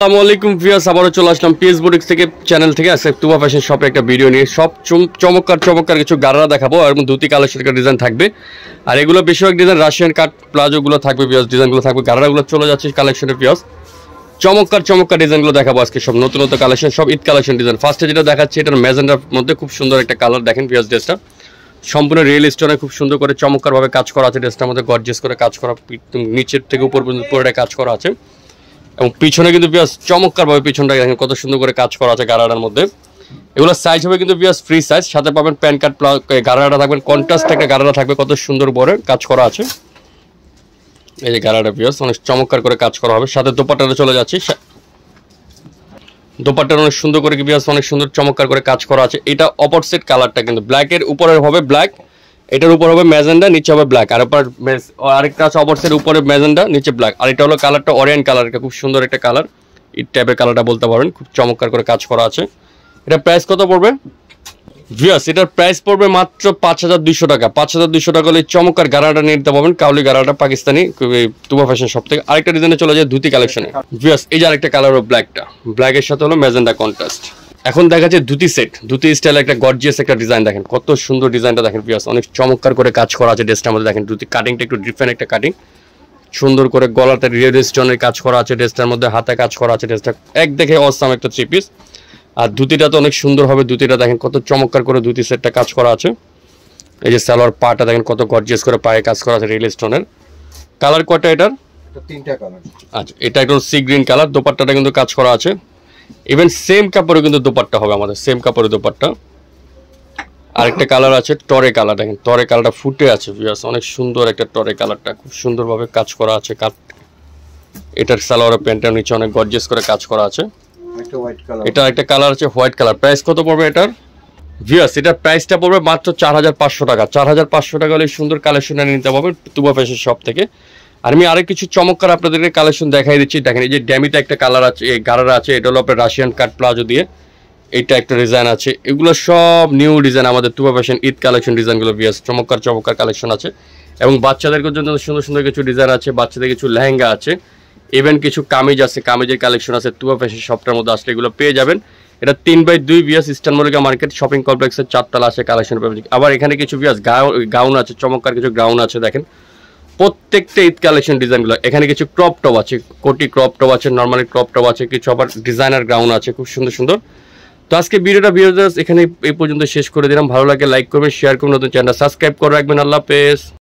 আসসালামু আলাইকুম ভিউয়ার্স, আবারও চলে আসলাম পিএস বুটিক্স থেকে চ্যানেল থেকে আজকে তুবা ফ্যাশন শপে একটা ভিডিও নিয়ে সব চমৎকার কিছু গাড়া দেখাবো আর ধুতি কালেকশন একটা ডিজাইন থাকবে। আর এগুলো বেশিরভাগ ডিজাইন রাশিয়ান কাট প্লাজোগুলো থাকবে, ভিউয়ার্স ডিজাইনগুলো থাকবে, গাড়াগুলো চলে যাচ্ছে কালেকশনের ভিউয়ার্স। চমৎকার ডিজাইনগুলো দেখাবো আজকে, সব নতুন কালেকশন, সব ঈদ কালেকশন ডিজাইন। ফার্স্টে যেটা দেখাচ্ছি এটার ম্যাজেন্ডার মধ্যে খুব সুন্দর একটা কালার দেখেন ভিউয়ার্স। ড্রেসটা সম্পূর্ণ রিয়েল স্টোনে খুব সুন্দর করে চমৎকারভাবে কাজ করা আছে। ড্রেসটার মধ্যে গর্জিয়াস করে কাজ করা, নিচের থেকে উপর পর্যন্ত পুরোটা কাজ করা আছে এবং পিছনে কিন্তু বিয়াস চমৎকারভাবে পিছনটা দেখেন কত সুন্দর করে কাজ করা আছে গারাটার মধ্যে। এগুলো সাইজ হবে কিন্তু বিয়াস ফ্রি সাইজ, সাথে পাবেন প্যান কার্ড গারাটা থাকবেন, কন্ট্রাস্ট একটা গারাটা থাকবে, কত সুন্দর বড় কাজ করা আছে। এই যে গারাটা বিয়াস অনেক চমৎকার করে কাজ করা হবে। সাথে দোপাট্টাটা চলে যাচ্ছে, দোপাট্টার অনেক সুন্দর করে বিয়াস অনেক সুন্দর চমৎকার করে কাজ করা আছে। এটা অপোজিট কালারটা কিন্তু ব্ল্যাকের উপরে হবে ব্ল্যাক, এটার উপর হবে ম্যাজেন্ডা, নিচে হবে ব্ল্যাক। আর আরেকটা আছে অপোজিট উপরে ম্যাজেন্ডা, নিচে ব্ল্যাক। আর এটা হলো কালারটা অরেঞ্জ কালার, এটা খুব সুন্দর একটা কালার, এই টাইপের কালারটা বলতে পারেন, খুব চমৎকার করে কাজ করা আছে। এটা প্রাইস কত পড়বে ভিউয়ার্স? এটার প্রাইস পড়বে মাত্র 5200 টাকা। 5200 টাকা হলে চমৎকার গারাটা নিতে পারবেন, কাউলি গারাটা পাকিস্তানি তুবা ফ্যাশন শপ থেকে। আরেকটা ডিজাইনে চলে যায় ধুতি কালেকশনে ভিউয়ার্স। এই যে আরেকটা কালার হলো ব্ল্যাকটা, ব্ল্যাকের সাথে হলো ম্যাজেন্ডা কন্ট্রাস্ট। এখন দেখা যাচ্ছে ধুতি সেট, ধুতি স্টাইলে একটা গর্জিয়াস একটা ডিজাইন দেখেন, কত সুন্দর ডিজাইনটা দেখেন ভিউয়ার্স, অনেক চমৎকার করে কাজ করা আছে ড্রেসটার মধ্যে। দেখেন ধুতি কাটিংটা একটু ডিফারেন্ট একটা কাটিং, সুন্দর করে গলাতে রিয়েল স্টোনের কাজ করা আছে ড্রেসটার মধ্যে, হাতে কাজ করা আছে। ড্রেসটা এক দেখে অসাম একটা থ্রি পিস। আর ধুতিটা তো অনেক সুন্দর হবে, ধুতিটা দেখেন কত চমৎকার করে ধুতি সেটটা কাজ করা আছে। এই যে সালোয়ার পাটা দেখেন কত গর্জিয়াস করে পায়ে কাজ করা আছে রিয়েল স্টোনের। কালার কয়টা এটার? তিনটা কালার। আচ্ছা, এটা একটু সি গ্রিন কালার, দোপাট্টাটা কিন্তু কাজ করা আছে। ইভেন সেম কাপড়ে কিন্তু দোপাট্টা হবে আমাদের, সেম কাপড়ে দোপাট্টা। আরেকটা কালার আছে টরে কালার, দেখেন টরে কালারটা ফুটে আছে ভিউয়ার্স, অনেক সুন্দর একটা টরে কালারটা, খুব সুন্দরভাবে কাজ করা আছে। এটার সালোয়ার প্যান্টের নিচে অনেক গর্জিয়াস করে কাজ করা আছে। এটা একটা কালার আছে হোয়াইট কালার। প্রাইস কত পড়বে এটার ভিউয়ার্স? এটার প্রাইসটা পড়বে মাত্র 4500 টাকা। 4500 টাকা হলে সুন্দর কালেকশন নিতে পারবেন তুবা ফ্যাশন শপ থেকে। আর আমি আরেক কিছু চমৎকার আপনাদেরকে কালেকশন দেখাই দিচ্ছি। দেখেন এই যে ড্যামিতে একটা কালার আছে, এই গারারা আছে, এটা হলো আপনার রাশিয়ান কাট প্লাজো দিয়ে, এইটা একটা ডিজাইন আছে। এগুলো সব নিউ ডিজাইন আমাদের তুবা ফ্যাশন ঈদ কালেকশন ডিজাইনগুলো ভিউয়ার্স, চমৎকার কালেকশন আছে। এবং বাচ্চাদের জন্য সুন্দর কিছু ডিজাইন আছে, বাচ্চাদের কিছু লেহেঙ্গা আছে, ইভেন কিছু কামিজ আছে, কামিজের কালেকশন আছে তুবা ফ্যাশন শপটার মধ্যে আসলে এগুলো পেয়ে যাবেন। এটা 3/2 viewers, eastern Mallika market shopping কমপ্লেক্সের 4তলা আছে কালেকশন পাবেন। আবার এখানে কিছু ভিউয়ার্স গাউন আছে, চমৎকার কিছু গাউন আছে দেখেন, প্রত্যেকটা ঈদ কালেকশন ডিজাইনগুলো। এখানে কিছু ক্রপ টপ আছে, কোটি ক্রপ টপ আছে, নর্মালি ক্রপ টপ আছে, কিছু আবার ডিজাইনার গাউন আছে, খুব সুন্দর। তো আজকে ভিডিওটা ভিউয়ার্স এখানে এই পর্যন্ত শেষ করে দিলাম। ভালো লাগে লাইক করবেন, শেয়ার করবেন, নতুন চ্যানেলটা সাবস্ক্রাইব করে রাখবেন। আল্লাহ হাফেজ।